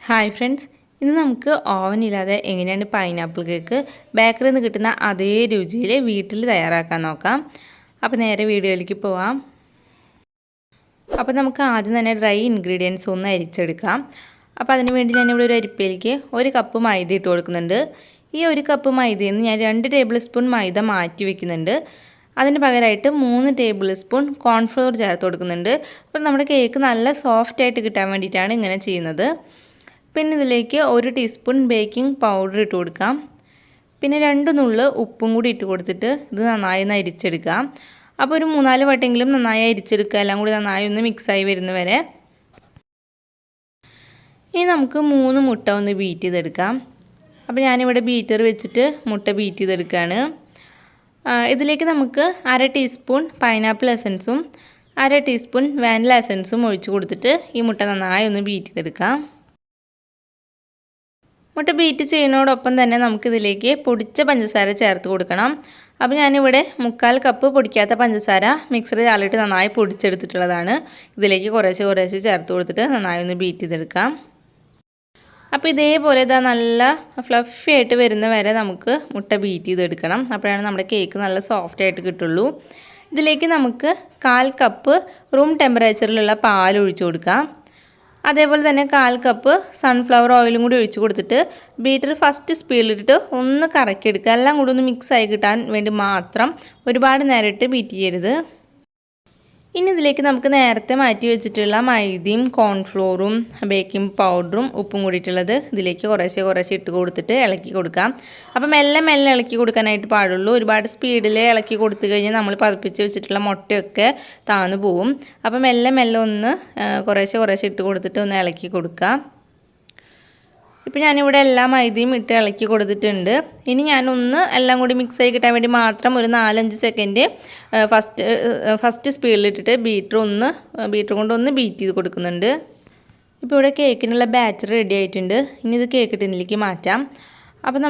Hi friends, ഇന്ന് നമുക്ക് ഓവനില്ലാതെ എങ്ങനെയാണ് പൈനാപ്പിൾ കേക്ക് ബേക്കറിയിൽ നിന്ന് കിട്ടുന്ന അതേ രുചിയിൽ വീട്ടിൽ തയ്യാറാക്കാൻ നോക്കാം. അപ്പോൾ നേരെ വീഡിയോയിലേക്ക് പോവാം. അപ്പോൾ നമുക്ക് ആദ്യം തന്നെ ഡ്രൈ ഇൻഗ്രീഡിയൻസ് ഒന്ന് അരിച്ചെടുക്കാം. അപ്പോൾ അതിന് വേണ്ടി ഞാനിവിടെ ഒരു അരിപ്പയിലേക്ക് 1 കപ്പ് മൈദ ഇട്ട് കൊടുക്കുന്നുണ്ട്. ഈ 1 കപ്പ് മൈദയിൽ നിന്ന് ഞാൻ 2 ടേബിൾ സ്പൂൺ മൈദ മാറ്റി വെക്കുന്നുണ്ട്. അതിന് പകരമായിട്ട് 3 ടേബിൾ സ്പൂൺ കോൺഫ്ലവർ ചേർത്ത് കൊടുക്കുന്നുണ്ട്. അപ്പോൾ നമ്മുടെ കേക്ക് നല്ല സോഫ്റ്റ് ആയിട്ട് കിട്ടാൻ വേണ്ടിയിട്ടാണ് ഇങ്ങനെ ചെയ്യുന്നത്. പിന്നെ ഇതിലേക്ക് 1 ടീസ്പൂൺ ബേക്കിംഗ് പൗഡർ ഇട്ട് കൊടുക്കാം. പിന്നെ 2 നുള്ള് ഉപ്പും കൂടി ഇട്ട് കൊടുത്തിട്ട് ഇത് നന്നായി ഒന്ന് അരിച്ചെടുക്കാം. അപ്പോൾ ഒരു 3-4 വട്ടെങ്കിലും നന്നായി അരിച്ചെടുക്കുക, എല്ലാം കൂടി നന്നായി ഒന്ന് മിക്സായി വരുന്ന വരെ. ഇനി നമുക്ക് 3 മുട്ട ഒന്ന് ബീറ്റ് ചെയ്തെടുക്കാം. അപ്പോൾ ഞാനിവിടെ ബീറ്റർ വെച്ചിട്ട് മുട്ട ബീറ്റ് ചെയ്തെടുക്കുകയാണ്. ഇതിലേക്ക് നമുക്ക് 1/2 ടീസ്പൂൺ പൈനാപ്പിൾ എസൻസും 1/2 ടീസ്പൂൺ വാനില എസൻസും ഒഴിച്ച് കൊടുത്തിട്ട് ഈ മുട്ട നന്നായി ഒന്ന് ബീറ്റ് ചെയ്തെടുക്കാം. മുട്ട ബീറ്റ് ചെയ്യുന്നതോടൊപ്പം തന്നെ നമുക്കിതിലേക്ക് പൊടിച്ച പഞ്ചസാര ചേർത്ത് കൊടുക്കണം. അപ്പോൾ ഞാനിവിടെ 1/4 കപ്പ് പൊടിക്കാത്ത പഞ്ചസാര മിക്സറിൽ ചാലിട്ട് നന്നായി പൊടിച്ചെടുത്തിട്ടുള്ളതാണ്. ഇതിലേക്ക് കുറേശ്ശെ ചേർത്ത് കൊടുത്തിട്ട് നന്നായി ഒന്ന് ബീറ്റ് ചെയ്തെടുക്കാം. അപ്പോൾ ഇതേപോലെ ഇതാ നല്ല ഫ്ലഫി ആയിട്ട് വരുന്ന വരെ നമുക്ക് മുട്ട ബീറ്റ് ചെയ്തെടുക്കണം. അപ്പോഴാണ് നമ്മുടെ കേക്ക് നല്ല സോഫ്റ്റ് ആയിട്ട് കിട്ടുള്ളൂ. ഇതിലേക്ക് നമുക്ക് 1/4 കപ്പ് റൂം ടെമ്പറേച്ചറിലുള്ള പാൽ ഒഴിച്ചു കൊടുക്കാം. അതേപോലെ തന്നെ 1/4 കപ്പ് സൺഫ്ലവർ ഓയിലും കൂടി ഒഴിച്ച് കൊടുത്തിട്ട് ബീറ്റർ ഫസ്റ്റ് സ്പീഡിലിട്ട് ഒന്ന് കറക്കിയെടുക്കുക. എല്ലാം കൂടി ഒന്ന് മിക്സായി കിട്ടാൻ വേണ്ടി മാത്രം, ഒരുപാട് നേരം ഇട്ട് ബീറ്റ് ചെയ്യരുത്. ഇനി ഇതിലേക്ക് നമുക്ക് നേരത്തെ മാറ്റി വെച്ചിട്ടുള്ള മൈദയും കോൺഫ്ലോറും ബേക്കിംഗ് പൗഡറും ഉപ്പും കൂടിയിട്ടുള്ളത് ഇതിലേക്ക് കുറേശ്ശെ ഇട്ട് കൊടുത്തിട്ട് ഇളക്കി കൊടുക്കാം. അപ്പോൾ മെല്ലെ ഇളക്കി കൊടുക്കാനായിട്ട് പാടുള്ളൂ. ഒരുപാട് സ്പീഡിൽ ഇളക്കി കൊടുത്തു കഴിഞ്ഞാൽ നമ്മൾ പതിപ്പിച്ച് വെച്ചിട്ടുള്ള മുട്ടയൊക്കെ താന്നു പോവും. അപ്പോൾ മെല്ലെ ഒന്ന് കുറേശ്ശെ ഇട്ട് കൊടുത്തിട്ട് ഒന്ന് ഇളക്കി കൊടുക്കാം. ഇപ്പോൾ ഞാനിവിടെ എല്ലാ മൈദയും ഇട്ട് ഇളക്കി കൊടുത്തിട്ടുണ്ട്. ഇനി ഞാനൊന്ന് എല്ലാം കൂടി മിക്സായി കിട്ടാൻ വേണ്ടി മാത്രം ഒരു 4-5 സെക്കൻഡ് ഫസ്റ്റ് സ്പീഡിലിട്ടിട്ട് ബീറ്റർ കൊണ്ടൊന്ന് ബീറ്റ് ചെയ്ത് കൊടുക്കുന്നുണ്ട്. ഇപ്പോൾ ഇവിടെ കേക്കിനുള്ള ബാറ്റർ റെഡി ആയിട്ടുണ്ട്. ഇനി ഇത് കേക്ക് ടിന്നിലേക്ക് മാറ്റാം. അപ്പോൾ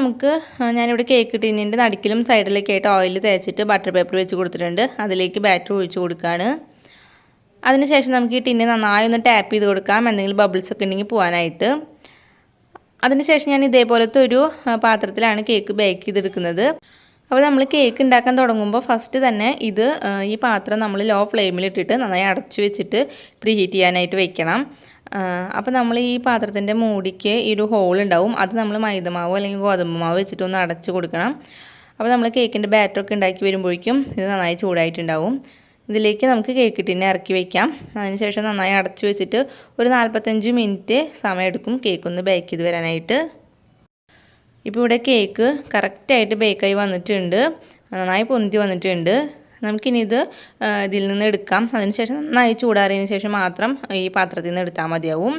ഞാനിവിടെ കേക്ക് ടിന്നിൻ്റെ നടുക്കിലും സൈഡിലൊക്കെ ആയിട്ട് ഓയിൽ തേച്ചിട്ട് ബട്ടർ പേപ്പർ വെച്ച് കൊടുത്തിട്ടുണ്ട്. അതിലേക്ക് ബാറ്റർ ഒഴിച്ച് കൊടുക്കുകയാണ്. അതിനുശേഷം നമുക്ക് ഈ ടിന്ന് നന്നായി ഒന്ന് ടാപ്പ് ചെയ്ത് കൊടുക്കാം, എന്തെങ്കിലും ബബിൾസ് ഒക്കെ ഉണ്ടെങ്കിൽ പോകാനായിട്ട്. അതിനുശേഷം ഞാൻ ഇതേപോലത്തെ ഒരു പാത്രത്തിലാണ് കേക്ക് ബേക്ക് ചെയ്തെടുക്കുന്നത്. അപ്പോൾ നമ്മൾ കേക്ക് ഉണ്ടാക്കാൻ തുടങ്ങുമ്പോൾ ഫസ്റ്റ് തന്നെ ഈ പാത്രം നമ്മൾ ലോ ഫ്ലെയിമിലിട്ടിട്ട് നന്നായി അടച്ചു വെച്ചിട്ട് പ്രീഹീറ്റ് ചെയ്യാനായിട്ട് വെക്കണം. അപ്പോൾ നമ്മൾ ഈ പാത്രത്തിൻ്റെ മൂടിക്ക് ഈ ഒരു ഹോൾ ഉണ്ടാവും. അത് നമ്മൾ മൈദമാവോ അല്ലെങ്കിൽ ഗോതമ്പ് മാവോ വെച്ചിട്ടൊന്ന് അടച്ചു കൊടുക്കണം. അപ്പോൾ നമ്മൾ കേക്കിൻ്റെ ബാറ്ററൊക്കെ ഉണ്ടാക്കി വരുമ്പോഴേക്കും ഇത് നന്നായി ചൂടായിട്ടുണ്ടാവും. ഇതിലേക്ക് നമുക്ക് കേക്ക് ടിന്നെ ഇറക്കി വയ്ക്കാം. അതിനുശേഷം നന്നായി അടച്ചു വെച്ചിട്ട് ഒരു 45 മിനിറ്റ് സമയമെടുക്കും കേക്കൊന്ന് ബേക്ക് ചെയ്ത് വരാനായിട്ട്. ഇപ്പോൾ ഇവിടെ കേക്ക് കറക്റ്റായിട്ട് ബേക്കായി വന്നിട്ടുണ്ട്, നന്നായി പൊന്തി വന്നിട്ടുണ്ട്. നമുക്കിനി ഇതിൽ നിന്ന് എടുക്കാം. അതിനുശേഷം നന്നായി ചൂടാറിയതിന് ശേഷം മാത്രം ഈ പാത്രത്തിൽ നിന്ന് എടുത്താൽ മതിയാവും.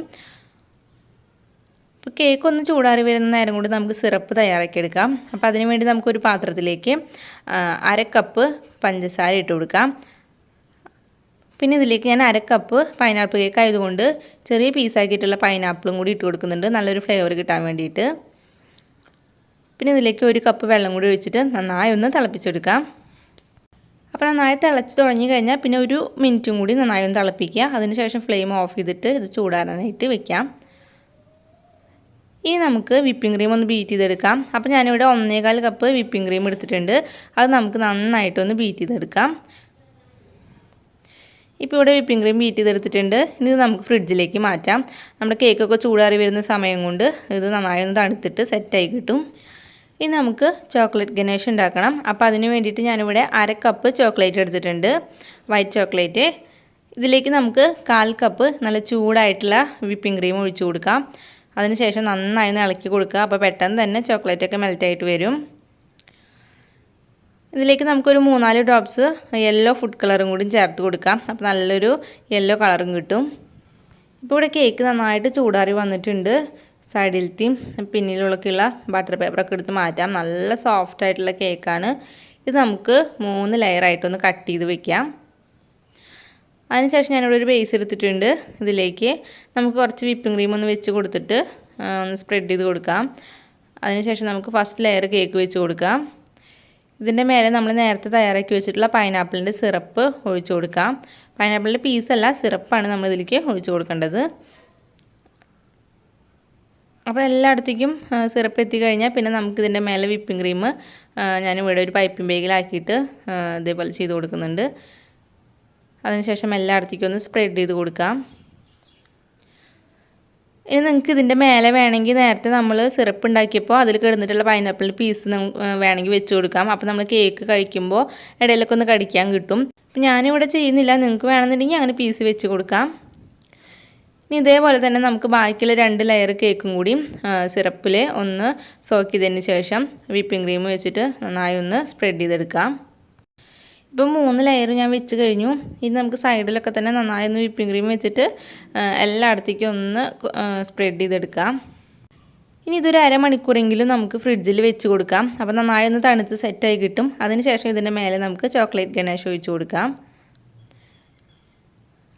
ഇപ്പോൾ കേക്ക് ഒന്ന് ചൂടാറി വരുന്ന നേരം കൊണ്ട് നമുക്ക് സിറപ്പ് തയ്യാറാക്കിയെടുക്കാം. അപ്പോൾ അതിന് വേണ്ടി നമുക്കൊരു പാത്രത്തിലേക്ക് 1/2 കപ്പ് പഞ്ചസാര ഇട്ട് കൊടുക്കാം. പിന്നെ ഇതിലേക്ക് ഞാൻ 1/2 കപ്പ് പൈനാപ്പിൾ കേക്ക് ആയതുകൊണ്ട് ചെറിയ പീസാക്കിയിട്ടുള്ള പൈനാപ്പിളും കൂടി ഇട്ട് കൊടുക്കുന്നുണ്ട്, നല്ലൊരു ഫ്ലേവർ കിട്ടാൻ വേണ്ടിയിട്ട്. പിന്നെ ഇതിലേക്ക് 1 കപ്പ് വെള്ളം കൂടി ഒഴിച്ചിട്ട് നന്നായി ഒന്ന് തിളപ്പിച്ചെടുക്കാം. അപ്പോൾ നന്നായി തിളച്ച് തുടങ്ങി കഴിഞ്ഞാൽ പിന്നെ ഒരു മിനിറ്റും കൂടി നന്നായി ഒന്ന് തിളപ്പിക്കുക. അതിനുശേഷം ഫ്ലെയിം ഓഫ് ചെയ്തിട്ട് ഇത് ചൂടാറാനായിട്ട് വെക്കാം. ഇനി നമുക്ക് വിപ്പിംഗ് ക്രീം ഒന്ന് ബീറ്റ് ചെയ്തെടുക്കാം. അപ്പോൾ ഞാനിവിടെ 1/4 കപ്പ് വിപ്പിംഗ് ക്രീം എടുത്തിട്ടുണ്ട്. അത് നമുക്ക് നന്നായിട്ടൊന്ന് ബീറ്റ് ചെയ്തെടുക്കാം. ഇപ്പോൾ ഇവിടെ വിപ്പിംഗ് ക്രീം ബീറ്റ് ചെയ്തെടുത്തിട്ടുണ്ട്. ഇനി ഇത് നമുക്ക് ഫ്രിഡ്ജിലേക്ക് മാറ്റാം. നമ്മുടെ കേക്കൊക്കെ ചൂടാറി വരുന്ന സമയം കൊണ്ട് ഇത് നന്നായി ഒന്ന് തണുത്തിട്ട് സെറ്റായി കിട്ടും. ഇനി നമുക്ക് ചോക്ലേറ്റ് ഗണേഷ് ഉണ്ടാക്കണം. അപ്പോൾ അതിന് വേണ്ടിയിട്ട് ഞാനിവിടെ 1/2 കപ്പ് ചോക്ലേറ്റ് എടുത്തിട്ടുണ്ട്, വൈറ്റ് ചോക്ലേറ്റ്. ഇതിലേക്ക് നമുക്ക് 1/4 കപ്പ് നല്ല ചൂടായിട്ടുള്ള വിപ്പിംഗ് ക്രീം ഒഴിച്ചു കൊടുക്കാം. അതിനുശേഷം നന്നായി ഒന്ന് ഇളക്കി കൊടുക്കുക. അപ്പോൾ പെട്ടെന്ന് തന്നെ ചോക്ലേറ്റൊക്കെ മെൽറ്റായിട്ട് വരും. ഇതിലേക്ക് നമുക്കൊരു 3-4 ഡ്രോപ്സ് യെല്ലോ ഫുഡ് കളറും കൂടി ചേർത്ത് കൊടുക്കാം. അപ്പോൾ നല്ലൊരു യെല്ലോ കളറും കിട്ടും. ഇപ്പോൾ ഇവിടെ കേക്ക് നന്നായിട്ട് ചൂടാറി വന്നിട്ടുണ്ട്. സൈഡിലത്തെയും പിന്നിലുള്ളൊക്കെയുള്ള ബട്ടർ പേപ്പറൊക്കെ എടുത്ത് മാറ്റാം. നല്ല സോഫ്റ്റ് ആയിട്ടുള്ള കേക്കാണ്. ഇത് നമുക്ക് 3 ലെയറായിട്ടൊന്ന് കട്ട് ചെയ്ത് വെക്കാം. അതിനുശേഷം ഞാനിവിടെ ഒരു ബേസ് എടുത്തിട്ടുണ്ട്. ഇതിലേക്ക് നമുക്ക് കുറച്ച് വിപ്പിംഗ് ക്രീം ഒന്ന് വെച്ച് കൊടുത്തിട്ട് ഒന്ന് സ്പ്രെഡ് ചെയ്ത് കൊടുക്കാം. അതിനുശേഷം നമുക്ക് ഫസ്റ്റ് ലെയർ കേക്ക് വെച്ച് കൊടുക്കാം. ഇതിൻ്റെ മേലെ നമ്മൾ നേരത്തെ തയ്യാറാക്കി വെച്ചിട്ടുള്ള പൈനാപ്പിളിൻ്റെ സിറപ്പ് ഒഴിച്ചു കൊടുക്കാം. പൈനാപ്പിളിൻ്റെ പീസല്ല, സിറപ്പാണ് നമ്മൾ ഇതിലേക്ക് ഒഴിച്ചു കൊടുക്കേണ്ടത്. അപ്പോൾ എല്ലായിടത്തേക്കും സിറപ്പ് എത്തിക്കഴിഞ്ഞാൽ പിന്നെ നമുക്കിതിൻ്റെ മേലെ വിപ്പിംഗ് ക്രീം ഞാനിവിടെ ഒരു പൈപ്പിംഗ് ബാഗിലാക്കിയിട്ട് ഇതേപോലെ ചെയ്ത് കൊടുക്കുന്നുണ്ട്. അതിനുശേഷം എല്ലായിടത്തേക്കും ഒന്ന് സ്പ്രെഡ് ചെയ്ത് കൊടുക്കാം. ഇനി നിങ്ങൾക്ക് ഇതിൻ്റെ മേലെ വേണമെങ്കിൽ നേരത്തെ നമ്മൾ സിറപ്പ് ഉണ്ടാക്കിയപ്പോൾ അതിൽ കിടന്നിട്ടുള്ള പൈനാപ്പിൾ പീസ് വേണമെങ്കിൽ വെച്ച് കൊടുക്കാം. അപ്പോൾ നമ്മൾ കേക്ക് കഴിക്കുമ്പോൾ ഇടയിലൊക്കെ ഒന്ന് കടിക്കാൻ കിട്ടും. അപ്പോൾ ഞാനിവിടെ ചെയ്യുന്നില്ല, നിങ്ങൾക്ക് വേണമെന്നുണ്ടെങ്കിൽ അങ്ങനെ പീസ് വെച്ച് കൊടുക്കാം. ഇനി ഇതേപോലെ തന്നെ നമുക്ക് ബാക്കിയുള്ള 2 ലെയർ കേക്കും കൂടി സിറപ്പിൽ ഒന്ന് സോക്ക് ചെയ്തതിന് ശേഷം വിപ്പിംഗ് ക്രീം വെച്ചിട്ട് നന്നായി ഒന്ന് സ്പ്രെഡ് ചെയ്തെടുക്കാം. ഇപ്പം 3 ലെയർ ഞാൻ വെച്ച് കഴിഞ്ഞു. ഇനി നമുക്ക് സൈഡിലൊക്കെ തന്നെ നന്നായി ഒന്ന് വിപ്പിംഗ് ക്രീം വെച്ചിട്ട് എല്ലായിടത്തേക്കും ഒന്ന് സ്പ്രെഡ് ചെയ്തെടുക്കാം. ഇനി ഇതൊരു അരമണിക്കൂറെങ്കിലും നമുക്ക് ഫ്രിഡ്ജിൽ വെച്ച് കൊടുക്കാം. അപ്പോൾ നന്നായി ഒന്ന് തണുത്ത് സെറ്റായി കിട്ടും. അതിനുശേഷം ഇതിൻ്റെ മേലെ നമുക്ക് ചോക്ലേറ്റ് ഗനാഷ് ഒഴിച്ച് കൊടുക്കാം.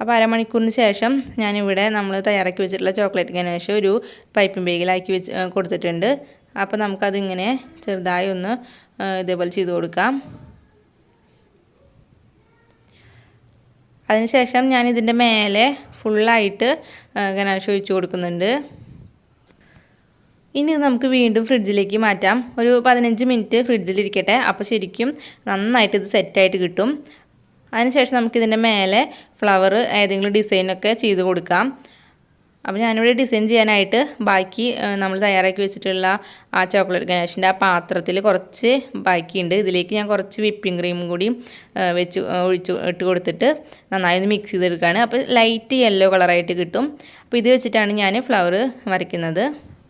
അപ്പോൾ അരമണിക്കൂറിന് ശേഷം ഞാനിവിടെ നമ്മൾ തയ്യാറാക്കി വെച്ചിട്ടുള്ള ചോക്ലേറ്റ് ഗനാഷ് ഒരു പൈപ്പിംഗ് ബാഗിലാക്കി കൊടുത്തിട്ടുണ്ട്. അപ്പോൾ നമുക്കതിങ്ങനെ ചെറുതായി ഒന്ന് ഇതേപോലെ ചെയ്ത് കൊടുക്കാം. അതിനുശേഷം ഞാൻ ഇതിൻ്റെ മേലെ ഫുള്ളായിട്ട് ഗനാഷ് ഒഴിച്ച് കൊടുക്കുന്നുണ്ട്. ഇനി ഇത് നമുക്ക് വീണ്ടും ഫ്രിഡ്ജിലേക്ക് മാറ്റാം. ഒരു 15 മിനിറ്റ് ഫ്രിഡ്ജിലിരിക്കട്ടെ. അപ്പോൾ ശരിക്കും നന്നായിട്ട് ഇത് സെറ്റായിട്ട് കിട്ടും. അതിനുശേഷം നമുക്കിതിൻ്റെ മേലെ ഫ്ലവർ ഏതെങ്കിലും ഡിസൈനൊക്കെ ചെയ്ത് കൊടുക്കാം. അപ്പോൾ ഞാനിവിടെ ഡിസൈൻ ചെയ്യാനായിട്ട് ബാക്കി നമ്മൾ തയ്യാറാക്കി വെച്ചിട്ടുള്ള ആ ചോക്ലേറ്റ് ഗനാഷിൻ്റെ ആ പാത്രത്തിൽ കുറച്ച് ബാക്കിയുണ്ട്. ഇതിലേക്ക് ഞാൻ കുറച്ച് വിപ്പിംഗ് ക്രീമും കൂടി ഇട്ട് കൊടുത്തിട്ട് നന്നായി ഒന്ന് മിക്സ് ചെയ്തെടുക്കുകയാണ്. അപ്പോൾ ലൈറ്റ് യെല്ലോ കളറായിട്ട് കിട്ടും. അപ്പോൾ ഇത് വെച്ചിട്ടാണ് ഞാൻ ഫ്ലവർ വരയ്ക്കുന്നത്.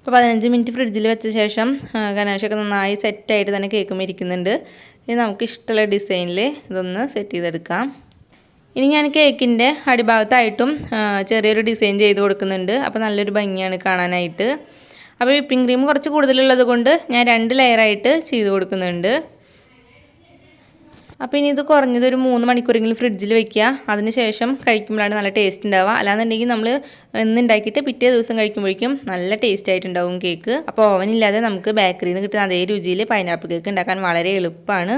അപ്പോൾ 15 മിനിറ്റ് ഫ്രിഡ്ജിൽ വെച്ച ശേഷം ഗനാഷൊക്കെ നന്നായി സെറ്റായിട്ട് തന്നെ കേക്കും ഇരിക്കുന്നുണ്ട്. ഇനി നമുക്ക് ഇഷ്ടമുള്ള ഡിസൈനിൽ ഇതൊന്ന് സെറ്റ് ചെയ്തെടുക്കാം. ഇനി ഞാൻ കേക്കിൻ്റെ അടിഭാഗത്തായിട്ടും ചെറിയൊരു ഡിസൈൻ ചെയ്ത് കൊടുക്കുന്നുണ്ട്. അപ്പോൾ നല്ലൊരു ഭംഗിയാണ് കാണാനായിട്ട്. അപ്പോൾ വിപ്പിംഗ് ക്രീം കുറച്ച് കൂടുതലുള്ളത് കൊണ്ട് ഞാൻ 2 ലെയറായിട്ട് ചെയ്ത് കൊടുക്കുന്നുണ്ട്. അപ്പോൾ ഇനി ഇത് കുറഞ്ഞത് ഒരു 3 മണിക്കൂറെങ്കിലും ഫ്രിഡ്ജിൽ വെക്കുക. അതിന് ശേഷം കഴിക്കുമ്പോഴാണ് നല്ല ടേസ്റ്റ് ഉണ്ടാവുക. അല്ലാന്നുണ്ടെങ്കിൽ നമ്മൾ ഇന്നുണ്ടാക്കിയിട്ട് പിറ്റേ ദിവസം കഴിക്കുമ്പോഴേക്കും നല്ല ടേസ്റ്റ് ആയിട്ടുണ്ടാവും കേക്ക്. അപ്പോൾ ഓവനില്ലാതെ നമുക്ക് ബേക്കറിയിൽ നിന്ന് കിട്ടുന്ന അതേ രുചിയിൽ പൈനാപ്പിൾ കേക്ക് ഉണ്ടാക്കാൻ വളരെ എളുപ്പമാണ്.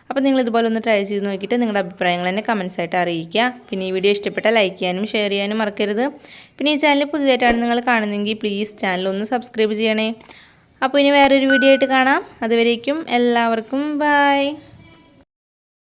അപ്പോൾ നിങ്ങൾ ഇതുപോലെ ഒന്ന് ട്രൈ ചെയ്ത് നോക്കിയിട്ട് നിങ്ങളുടെ അഭിപ്രായങ്ങൾ തന്നെ കമൻസ് ആയിട്ട് അറിയിക്കുക. പിന്നെ ഈ വീഡിയോ ഇഷ്ടപ്പെട്ടാൽ ലൈക്ക് ചെയ്യാനും ഷെയർ ചെയ്യാനും മറക്കരുത്. പിന്നെ ഈ ചാനൽ പുതിയതായിട്ടാണ് നിങ്ങൾ കാണുന്നതെങ്കിൽ പ്ലീസ് ചാനൽ ഒന്ന് സബ്സ്ക്രൈബ് ചെയ്യണേ. അപ്പോൾ ഇനി വേറൊരു വീഡിയോ ആയിട്ട് കാണാം. അതുവരേക്കും എല്ലാവർക്കും ബൈ.